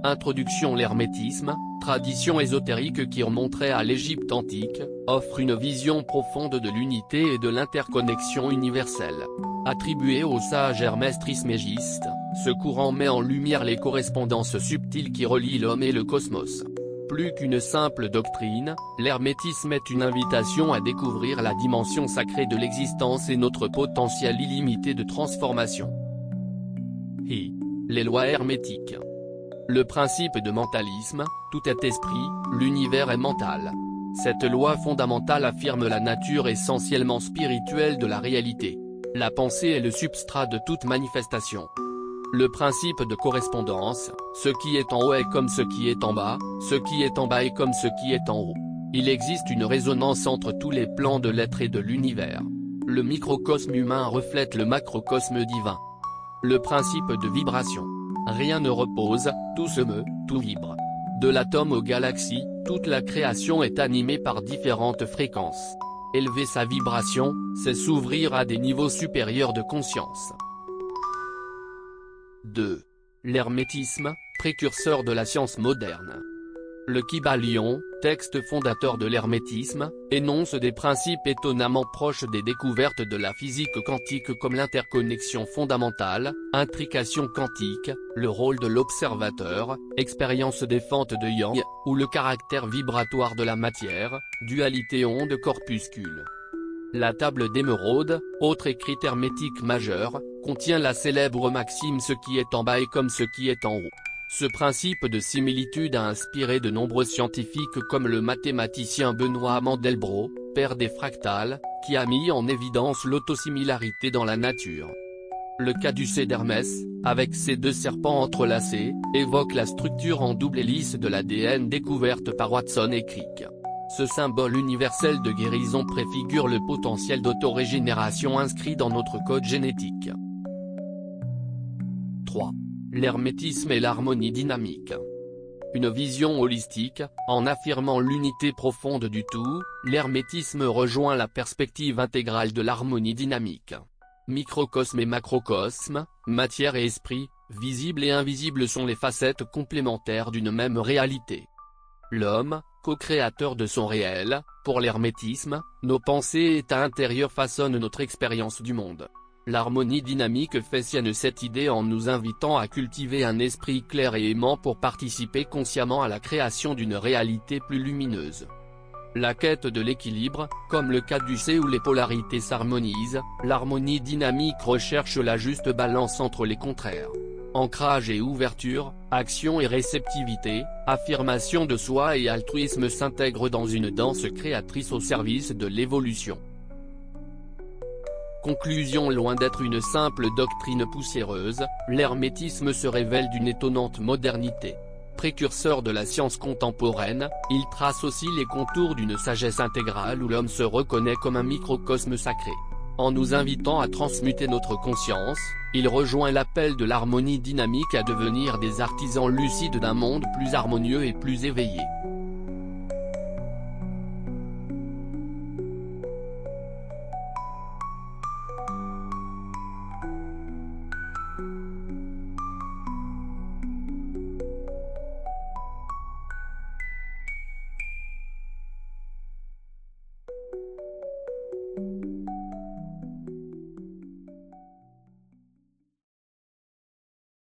Introduction. L'hermétisme, tradition ésotérique qui remonterait à l'Égypte antique, offre une vision profonde de l'unité et de l'interconnexion universelle. Attribué au sage Hermès Trismégiste, ce courant met en lumière les correspondances subtiles qui relient l'homme et le cosmos. Plus qu'une simple doctrine, l'hermétisme est une invitation à découvrir la dimension sacrée de l'existence et notre potentiel illimité de transformation. Les lois hermétiques. Le principe de mentalisme, tout est esprit, l'univers est mental. Cette loi fondamentale affirme la nature essentiellement spirituelle de la réalité. La pensée est le substrat de toute manifestation. Le principe de correspondance, ce qui est en haut est comme ce qui est en bas, ce qui est en bas est comme ce qui est en haut. Il existe une résonance entre tous les plans de l'être et de l'univers. Le microcosme humain reflète le macrocosme divin. Le principe de vibration. Rien ne repose, tout se meut, tout vibre. De l'atome aux galaxies, toute la création est animée par différentes fréquences. Élever sa vibration, c'est s'ouvrir à des niveaux supérieurs de conscience. 2. L'hermétisme, précurseur de la science moderne. Le Kybalion, texte fondateur de l'hermétisme, énonce des principes étonnamment proches des découvertes de la physique quantique comme l'interconnexion fondamentale, intrication quantique, le rôle de l'observateur, expérience des fentes de Yang, ou le caractère vibratoire de la matière, dualité onde-corpuscule. La table d'émeraude, autre écrit hermétique majeur, contient la célèbre maxime « ce qui est en bas est comme ce qui est en haut ». Ce principe de similitude a inspiré de nombreux scientifiques comme le mathématicien Benoît Mandelbrot, père des fractales, qui a mis en évidence l'autosimilarité dans la nature. Le caducée d'Hermès, avec ses deux serpents entrelacés, évoque la structure en double hélice de l'ADN découverte par Watson et Crick. Ce symbole universel de guérison préfigure le potentiel d'autorégénération inscrit dans notre code génétique. 3. L'hermétisme et l'harmonie dynamique. Une vision holistique, en affirmant l'unité profonde du tout, l'hermétisme rejoint la perspective intégrale de l'harmonie dynamique. Microcosme et macrocosme, matière et esprit, visible et invisible sont les facettes complémentaires d'une même réalité. L'homme, co-créateur de son réel, pour l'hermétisme, nos pensées et états intérieurs façonnent notre expérience du monde. L'harmonie dynamique fait sienne cette idée en nous invitant à cultiver un esprit clair et aimant pour participer consciemment à la création d'une réalité plus lumineuse. La quête de l'équilibre, comme le caducée où les polarités s'harmonisent, l'harmonie dynamique recherche la juste balance entre les contraires. Ancrage et ouverture, action et réceptivité, affirmation de soi et altruisme s'intègrent dans une danse créatrice au service de l'évolution. Conclusion. Loin d'être une simple doctrine poussiéreuse, l'hermétisme se révèle d'une étonnante modernité. Précurseur de la science contemporaine, il trace aussi les contours d'une sagesse intégrale où l'homme se reconnaît comme un microcosme sacré. En nous invitant à transmuter notre conscience, il rejoint l'appel de l'harmonie dynamique à devenir des artisans lucides d'un monde plus harmonieux et plus éveillé.